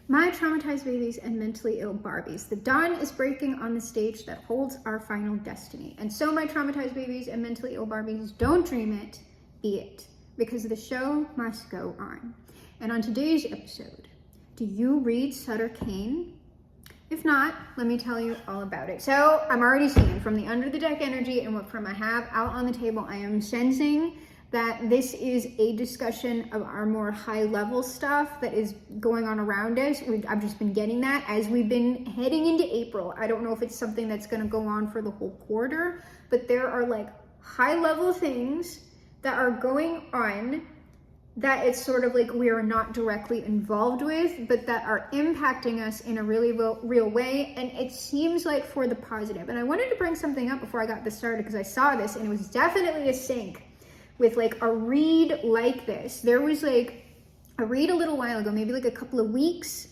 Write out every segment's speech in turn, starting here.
My traumatized babies and mentally ill Barbies. The dawn is breaking on the stage that holds our final destiny. And so my traumatized babies and mentally ill Barbies, don't dream it, be it. Because the show must go on. And on today's episode, do you read Sutter Kane? If not, let me tell you all about it. So I'm already seeing from the under the deck energy and what from I have out on the table, I am sensing that this is a discussion of our more high level stuff that is going on around us. I've just been getting that as we've been heading into April. I don't know if it's something that's going to go on for the whole quarter, but there are like high level things that are going on that it's sort of like we are not directly involved with, but that are impacting us in a really real way. And it seems like for the positive. And I wanted to bring something up before I got this started because I saw this and it was definitely a sync with like a read like this. There was like a read a little while ago, maybe like a couple of weeks,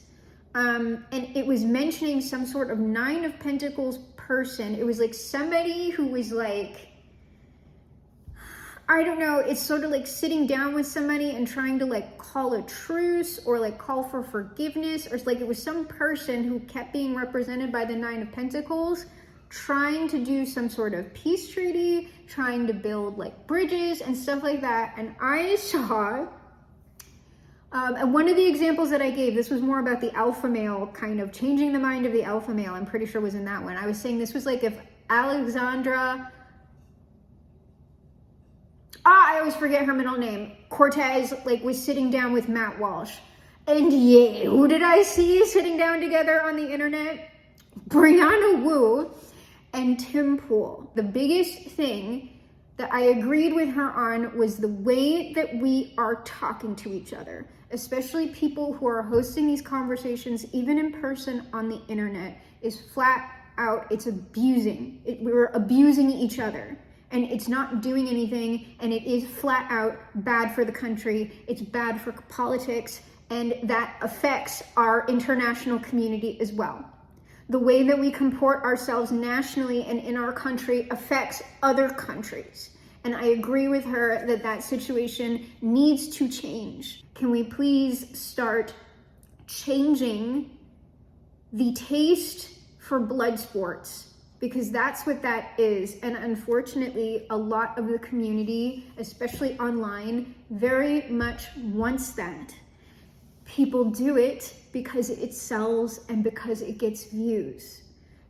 and it was mentioning some sort of Nine of Pentacles person. It was like somebody who was like, I don't know, it's sort of like sitting down with somebody and trying to like call a truce or like call for forgiveness, or it's like it was some person who kept being represented by the Nine of Pentacles, trying to do some sort of peace treaty, trying to build like bridges and stuff like that. And I saw, and one of the examples that I gave, this was more about the alpha male, kind of changing the mind of the alpha male, I'm pretty sure was in that one. I was saying this was like if Alexandra, I always forget her middle name, Cortez, like was sitting down with Matt Walsh. And yay, who did I see sitting down together on the internet? Brianna Wu and Tim Pool. The biggest thing that I agreed with her on was the way that we are talking to each other, especially people who are hosting these conversations, even in person on the internet, is flat out, it's abusing. We're abusing each other and it's not doing anything, and it is flat out bad for the country. It's bad for politics, and that affects our international community as well. The way that we comport ourselves nationally and in our country affects other countries. And I agree with her that that situation needs to change. Can we please start changing the taste for blood sports? Because that's what that is. And unfortunately, a lot of the community, especially online, very much wants that. People do it because it sells and because it gets views.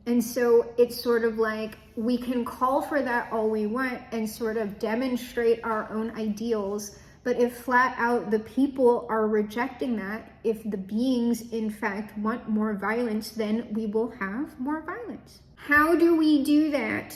And so it's sort of like we can call for that all we want and sort of demonstrate our own ideals. But if flat out the people are rejecting that, if the beings in fact want more violence, then we will have more violence. How do we do that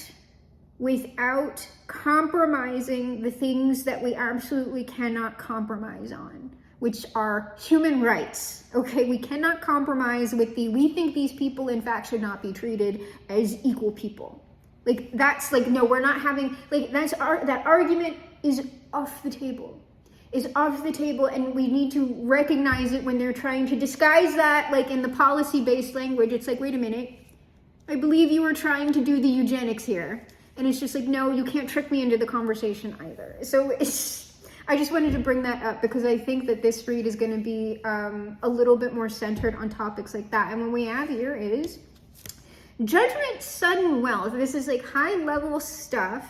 without compromising the things that we absolutely cannot compromise on, which are human rights? Okay, we cannot compromise with we think these people in fact should not be treated as equal people. Like that's like, no, we're not having, like that argument is off the table. Is off the table, and we need to recognize it when they're trying to disguise that like in the policy-based language. It's like, wait a minute, I believe you were trying to do the eugenics here. And it's just like, no, you can't trick me into the conversation either. So I just wanted to bring that up because I think that this read is going to be a little bit more centered on topics like that. And what we have here is Judgment, Sudden Wealth. This is like high level stuff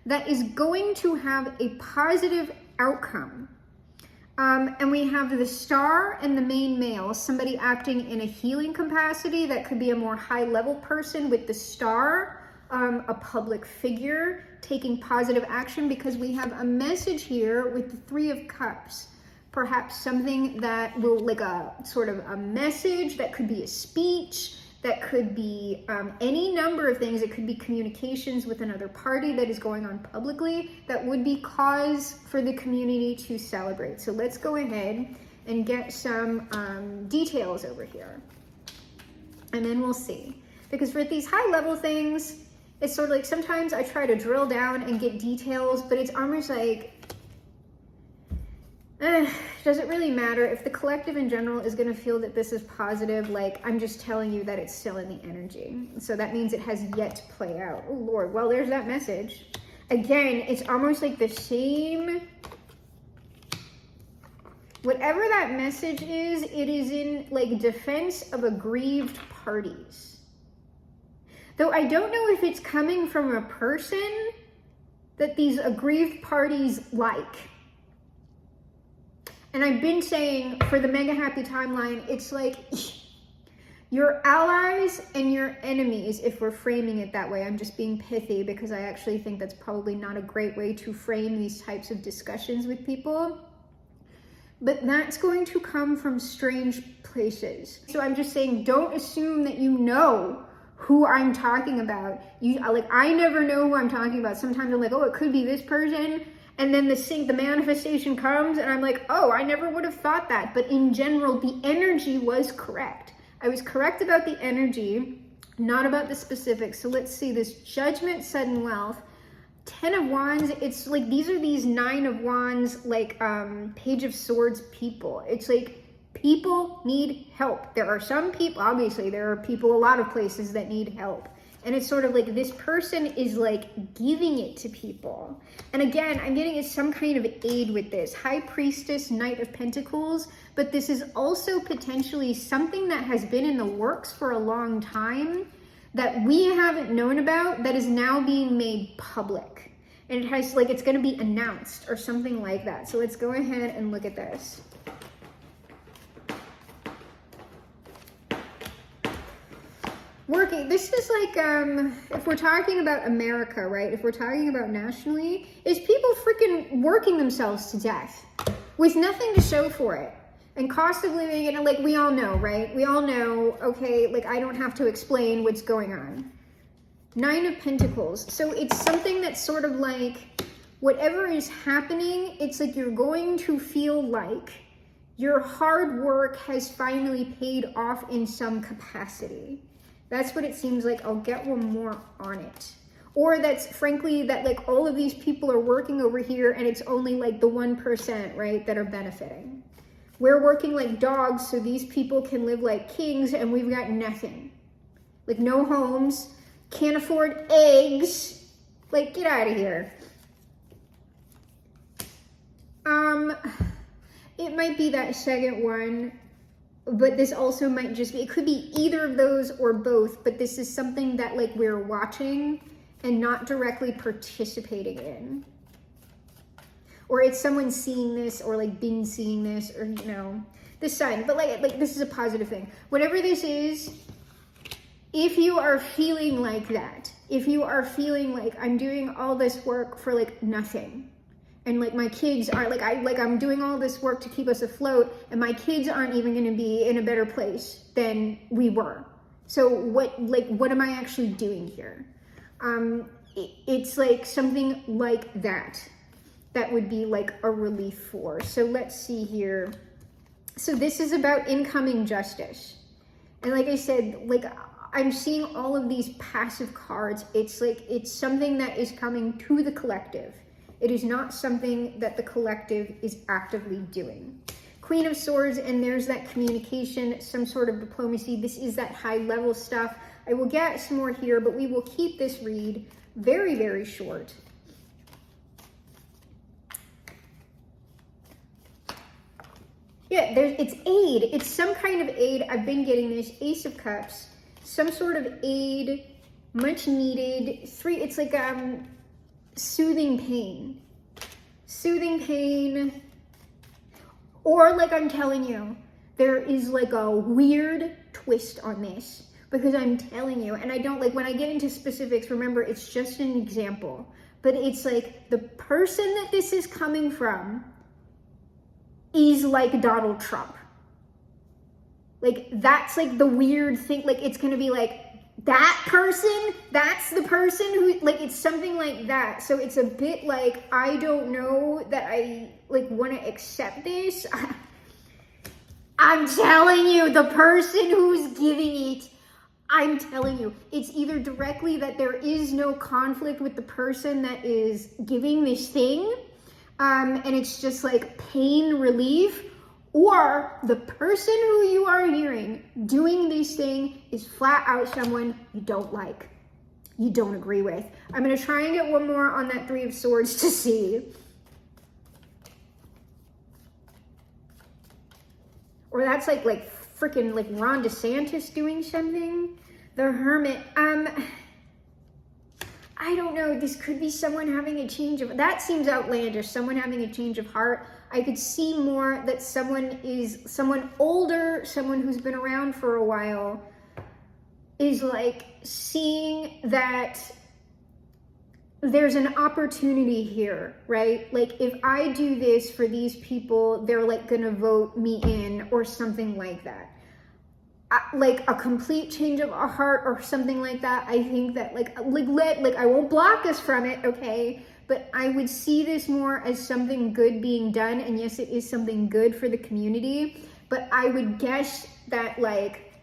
that is going to have a positive outcome. And we have the Star and the main male, somebody acting in a healing capacity. That could be a more high level person with the Star, a public figure taking positive action, because we have a message here with the Three of Cups. Perhaps something that will, like a sort of a message that could be a speech, that could be any number of things. It could be communications with another party that is going on publicly that would be cause for the community to celebrate. So let's go ahead and get some details over here. And then we'll see. Because for these high level things, it's sort of like sometimes I try to drill down and get details, but it's almost like, does it really matter if the collective in general is going to feel that this is positive? Like, I'm just telling you that it's still in the energy. So that means it has yet to play out. Oh, Lord. Well, there's that message. Again, it's almost like the same Whatever that message is, it is in like defense of aggrieved parties. Though I don't know if it's coming from a person that these aggrieved parties like. And I've been saying for the Mega Happy timeline, it's like your allies and your enemies, if we're framing it that way. I'm just being pithy because I actually think that's probably not a great way to frame these types of discussions with people. But that's going to come from strange places. So I'm just saying, don't assume that you know who I'm talking about. I never know who I'm talking about. Sometimes I'm like, oh, it could be this person. And then the manifestation comes and I'm like, oh, I never would have thought that. But in general, the energy was correct. I was correct about the energy, not about the specifics. So let's see this Judgment, Sudden Wealth. 10 of Wands, it's like these are these 9 of Wands, like Page of Swords people. It's like people need help. There are some people, obviously, there are people a lot of places that need help. And it's sort of like this person is like giving it to people. And again, I'm getting some kind of aid with this. High Priestess, Knight of Pentacles. But this is also potentially something that has been in the works for a long time that we haven't known about that is now being made public. And it has like, it's going to be announced or something like that. So let's go ahead and look at this. Working, this is like, if we're talking about America, right? If we're talking about nationally, is people freaking working themselves to death with nothing to show for it. And cost of living, and like we all know, right? We all know, okay, like I don't have to explain what's going on. 9 of Pentacles. So it's something that's sort of like, whatever is happening, it's like you're going to feel like your hard work has finally paid off in some capacity. That's what it seems like. I'll get one more on it. Or that's frankly that like all of these people are working over here and it's only like the 1%, right, that are benefiting. We're working like dogs so these people can live like kings and we've got nothing. Like no homes, can't afford eggs. Like get out of here. It might be that second one, but this also might just be, it could be either of those or both, but this is something that like we're watching and not directly participating in. Or it's someone seeing this or like been seeing this or, you know, this sign. But like this is a positive thing. Whatever this is, if you are feeling like that, if you are feeling like I'm doing all this work for like nothing, and like my kids are like, I'm doing all this work to keep us afloat and my kids aren't even going to be in a better place than we were. So what am I actually doing here? It's like something like that. That would be like a relief for. So let's see here. So this is about incoming justice. And like I said, like I'm seeing all of these passive cards. It's like, it's something that is coming to the collective. It is not something that the collective is actively doing. Queen of Swords, and there's that communication, some sort of diplomacy. This is that high level stuff. I will get some more here, but we will keep this read very, very short. Yeah, it's aid. It's some kind of aid. I've been getting this. Ace of Cups. Some sort of aid. Much needed. 3, it's like soothing pain. Soothing pain. Or like I'm telling you, there is like a weird twist on this. Because I'm telling you, and I don't like, when I get into specifics, remember, it's just an example. But it's like the person that this is coming from is like Donald Trump. Like that's like the weird thing. Like it's gonna be like that person, that's the person who, like it's something like that. So it's a bit like, I don't know that I like want to accept this. I'm telling you, the person who's giving it, I'm telling you, it's either directly that there is no conflict with the person that is giving this thing, and it's just like pain relief, or the person who you are hearing doing this thing is flat out someone you don't like, you don't agree with. I'm going to try and get one more on that 3 of Swords to see. Or that's like freaking like Ron DeSantis doing something. The Hermit, I don't know, this could be someone having a change of, that seems outlandish, someone having a change of heart. I could see more that someone older, someone who's been around for a while, is like seeing that there's an opportunity here, right? Like if I do this for these people, they're like gonna vote me in or something like that. Like a complete change of heart or something like that. I think that like I won't block us from it, okay? But I would see this more as something good being done. And yes, it is something good for the community. But I would guess that like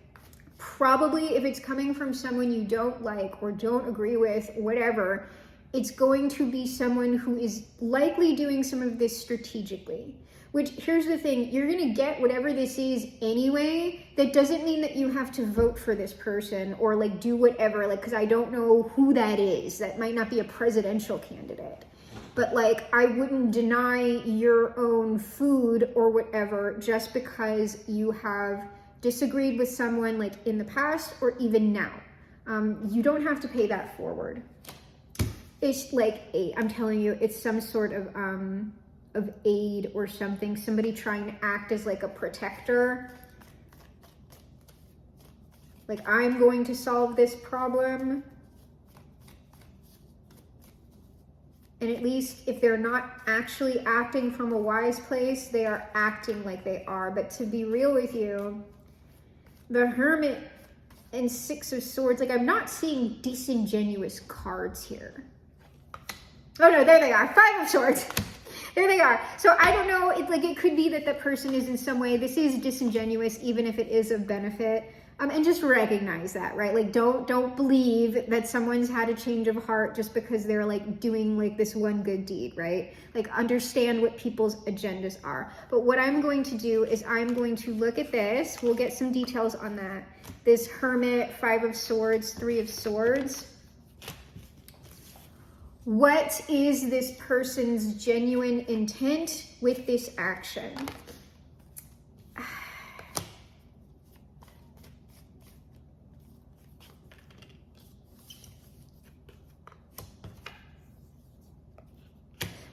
probably if it's coming from someone you don't like or don't agree with, whatever, it's going to be someone who is likely doing some of this strategically. Which, here's the thing, you're gonna get whatever this is anyway. That doesn't mean that you have to vote for this person or like do whatever, like, because I don't know who that is. That might not be a presidential candidate. But like, I wouldn't deny your own food or whatever just because you have disagreed with someone like in the past or even now. You don't have to pay that forward. It's like, I'm telling you, it's some sort of aid or something, somebody trying to act as like a protector. Like, I'm going to solve this problem. And at least if they're not actually acting from a wise place, they are acting like they are. But to be real with you, the Hermit and Six of Swords, like I'm not seeing disingenuous cards here. Oh no, there they are, Five of Swords. There they are. So I don't know, it could be that that person is in some way, this is disingenuous, even if it is of benefit. And just recognize that, right? Like don't believe that someone's had a change of heart just because they're like doing like this one good deed, right? Like understand what people's agendas are. But what I'm going to do is I'm going to look at this. We'll get some details on that. This Hermit, Five of Swords, Three of Swords. What is this person's genuine intent with this action?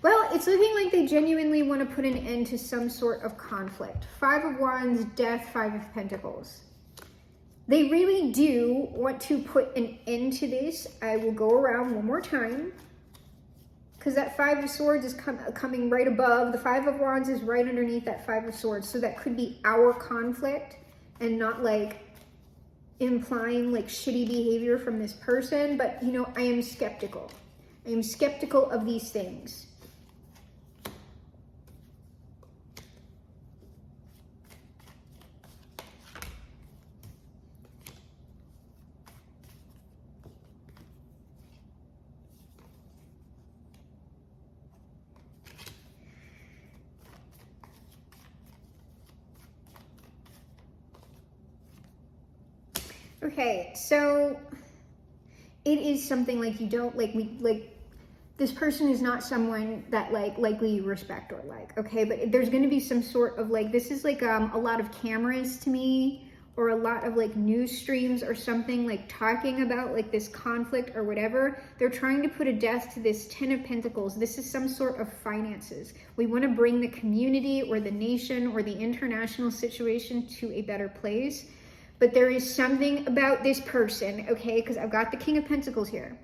Well, it's looking like they genuinely want to put an end to some sort of conflict. Five of Wands, Death, Five of Pentacles. They really do want to put an end to this. I will go around one more time, because that Five of Swords is coming right above. The Five of Wands is right underneath that Five of Swords. So that could be our conflict and not like implying like shitty behavior from this person. But, you know, I am skeptical. I am skeptical of these things. Okay, so it is something like you don't this person is not someone that likely you respect or like, okay? But there's going to be some sort of like, this is like a lot of cameras to me, or a lot of like news streams or something, like talking about like this conflict or whatever. They're trying to put a death to this Ten of Pentacles. This is some sort of finances. We want to bring the community or the nation or the international situation to a better place. But there is something about this person, okay? Because I've got the King of Pentacles here.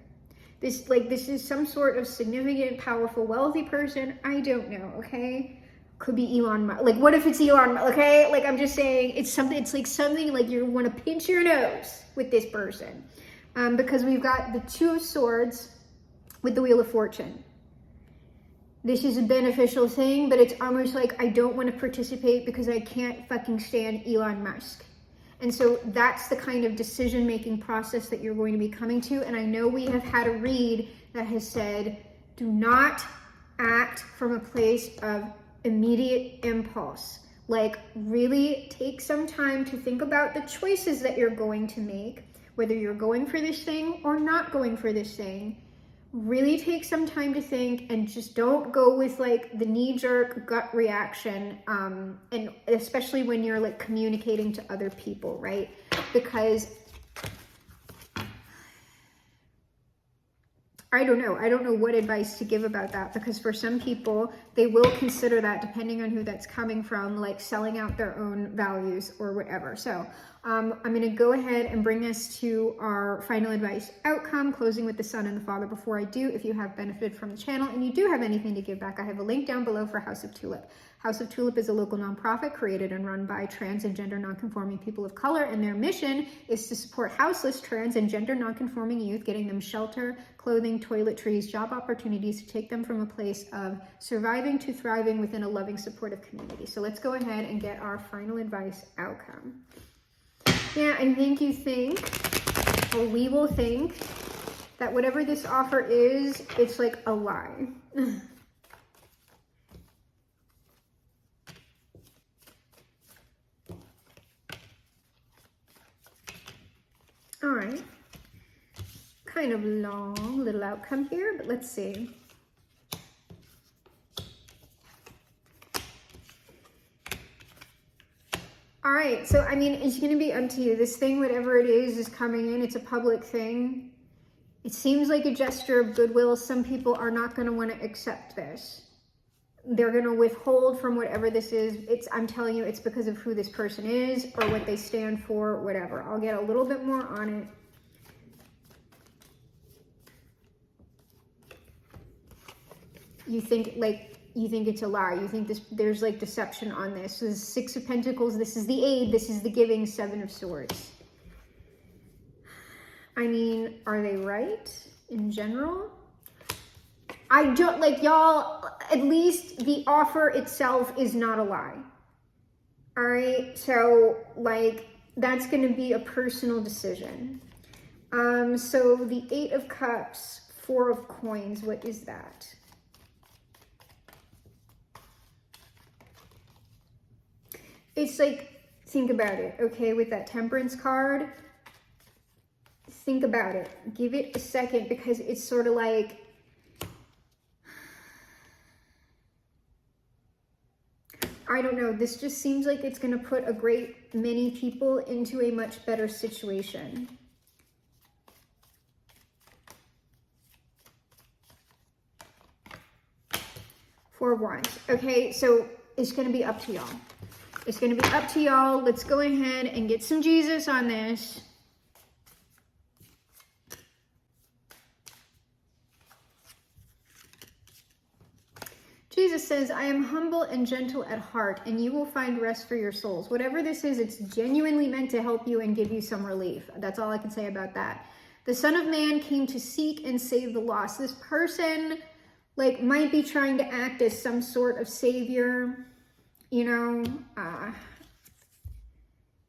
This is some sort of significant, powerful, wealthy person. I don't know, okay? Could be Elon Musk. Like, what if it's Elon Musk, okay? Like, I'm just saying, it's like something like you want to pinch your nose with this person. Because we've got the Two of Swords with the Wheel of Fortune. This is a beneficial thing, but it's almost like I don't want to participate because I can't fucking stand Elon Musk. And so that's the kind of decision-making process that you're going to be coming to. And I know we have had a read that has said, do not act from a place of immediate impulse. Like, really take some time to think about the choices that you're going to make, whether you're going for this thing or not going for this thing. Really take some time to think, and just don't go with like the knee-jerk gut reaction, and especially when you're like communicating to other people, right? Because I don't know what advice to give about that, because for some people, they will consider that, depending on who that's coming from, like selling out their own values or whatever. So I'm going to go ahead and bring us to our final advice outcome, closing with the Son and the Father. Before I do, if you have benefited from the channel and you do have anything to give back, I have a link down below for House of Tulip. House of Tulip is a local nonprofit created and run by trans and gender nonconforming people of color, and their mission is to support houseless trans and gender nonconforming youth, getting them shelter, clothing, toiletries, job opportunities to take them from a place of surviving to thriving within a loving, supportive community. So let's go ahead and get our final advice outcome. Yeah, I think you think, or we will think, that whatever this offer is, it's like a lie. All right, kind of long little outcome here, but let's see. All right, so I mean, it's going to be up to you. This thing, whatever it is coming in. It's a public thing. It seems like a gesture of goodwill. Some people are not going to want to accept this. They're going to withhold from whatever this is. I'm telling you, it's because of who this person is or what they stand for, whatever. I'll get a little bit more on it. You think it's a lie. You think there's like deception on this. This is Six of Pentacles. This is the aid. This is the giving. Seven of Swords. I mean, are they right in general? I don't, like, y'all, at least the offer itself is not a lie. All right, so like that's going to be a personal decision. So the Eight of Cups, Four of Coins, what is that? It's like, think about it, okay, with that Temperance card, think about it. Give it a second, because it's sort of like, I don't know, this just seems like it's going to put a great many people into a much better situation. Four of Wands. Okay, so it's going to be up to y'all. It's going to be up to y'all. Let's go ahead and get some Jesus on this. Jesus says, I am humble and gentle at heart, and you will find rest for your souls. Whatever this is, it's genuinely meant to help you and give you some relief. That's all I can say about that. The Son of Man came to seek and save the lost. This person, like, might be trying to act as some sort of savior. You know,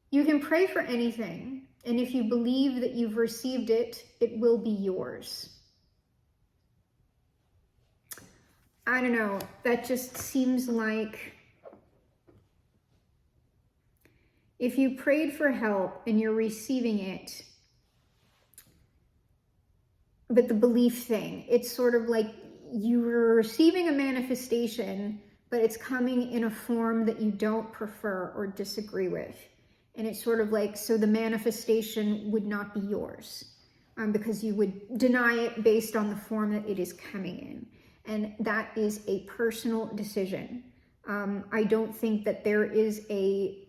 you can pray for anything. And if you believe that you've received it, it will be yours. I don't know, that just seems like if you prayed for help and you're receiving it, but the belief thing, it's sort of like you're receiving a manifestation, but it's coming in a form that you don't prefer or disagree with. And it's sort of like, so the manifestation would not be yours, because you would deny it based on the form that it is coming in. And that is a personal decision. I don't think that there is a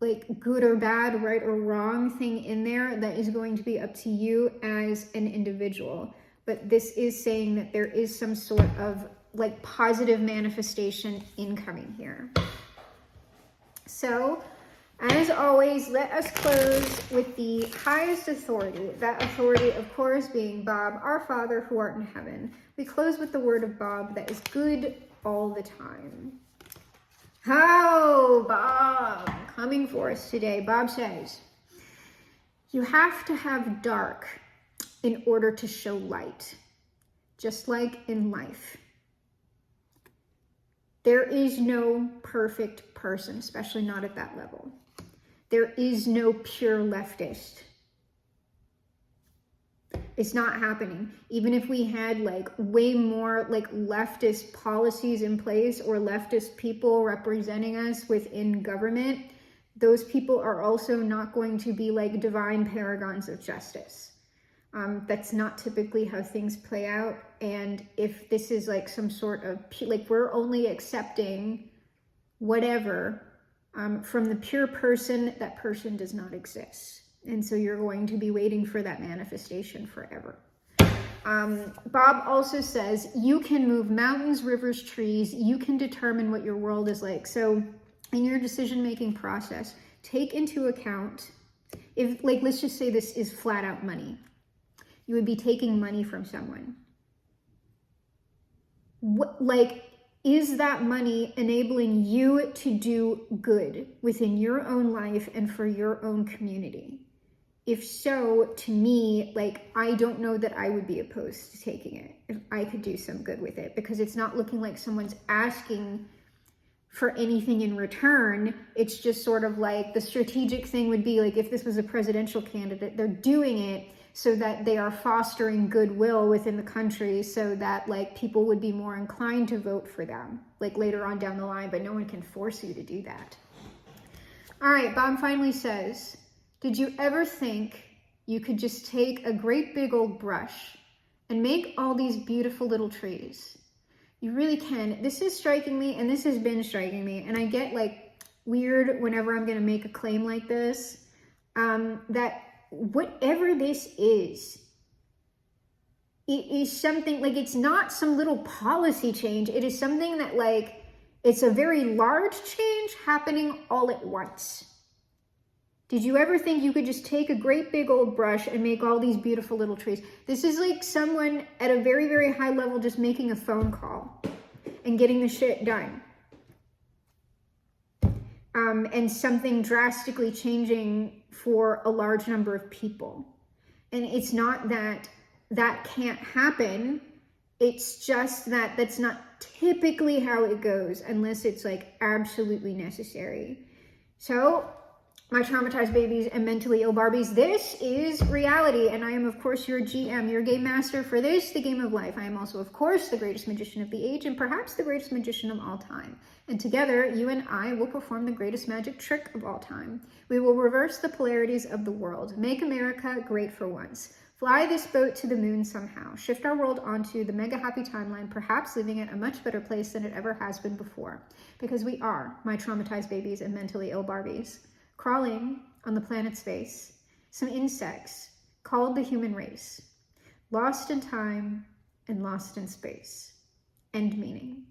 like good or bad, right or wrong thing in there. That is going to be up to you as an individual. But this is saying that there is some sort of like positive manifestation incoming here. So, as always, let us close with the highest authority. That authority, of course, being Bob, our Father who art in heaven. We close with the word of Bob that is good all the time. How, Bob, coming for us today. Bob says, you have to have dark in order to show light, just like in life. There is no perfect person, especially not at that level. There is no pure leftist. It's not happening. Even if we had like way more like leftist policies in place or leftist people representing us within government, those people are also not going to be like divine paragons of justice. That's not typically how things play out. And if this is like some sort of, like we're only accepting whatever from the pure person, that person does not exist. And so you're going to be waiting for that manifestation forever. Bob also says, you can move mountains, rivers, trees. You can determine what your world is like. So in your decision-making process, take into account, if like, let's just say this is flat out money. You would be taking money from someone. What, like, is that money enabling you to do good within your own life and for your own community? If so, to me, like, I don't know that I would be opposed to taking it if I could do some good with it, because it's not looking like someone's asking for anything in return. It's just sort of like the strategic thing would be like, if this was a presidential candidate, they're doing it so that they are fostering goodwill within the country so that like people would be more inclined to vote for them like later on down the line, but no one can force you to do that. All right, Bob finally says, did you ever think you could just take a great big old brush and make all these beautiful little trees? You really can. This is striking me, and this has been striking me, and I get like weird whenever I'm going to make a claim like this, that whatever this is, it is something like, it's not some little policy change. It is something that like, it's a very large change happening all at once. Did you ever think you could just take a great big old brush and make all these beautiful little trees? This is like someone at a very, very high level just making a phone call and getting the shit done. And something drastically changing for a large number of people. And it's not that that can't happen. It's just that that's not typically how it goes unless it's like absolutely necessary. So, my traumatized babies and mentally ill Barbies, this is reality. And I am, of course, your GM, your game master for this, the game of life. I am also, of course, the greatest magician of the age and perhaps the greatest magician of all time. And together, you and I will perform the greatest magic trick of all time. We will reverse the polarities of the world, make America great for once, fly this boat to the moon somehow, shift our world onto the mega happy timeline, perhaps leaving it a much better place than it ever has been before. Because we are my traumatized babies and mentally ill Barbies, crawling on the planet's face, some insects called the human race, lost in time and lost in space. End meaning.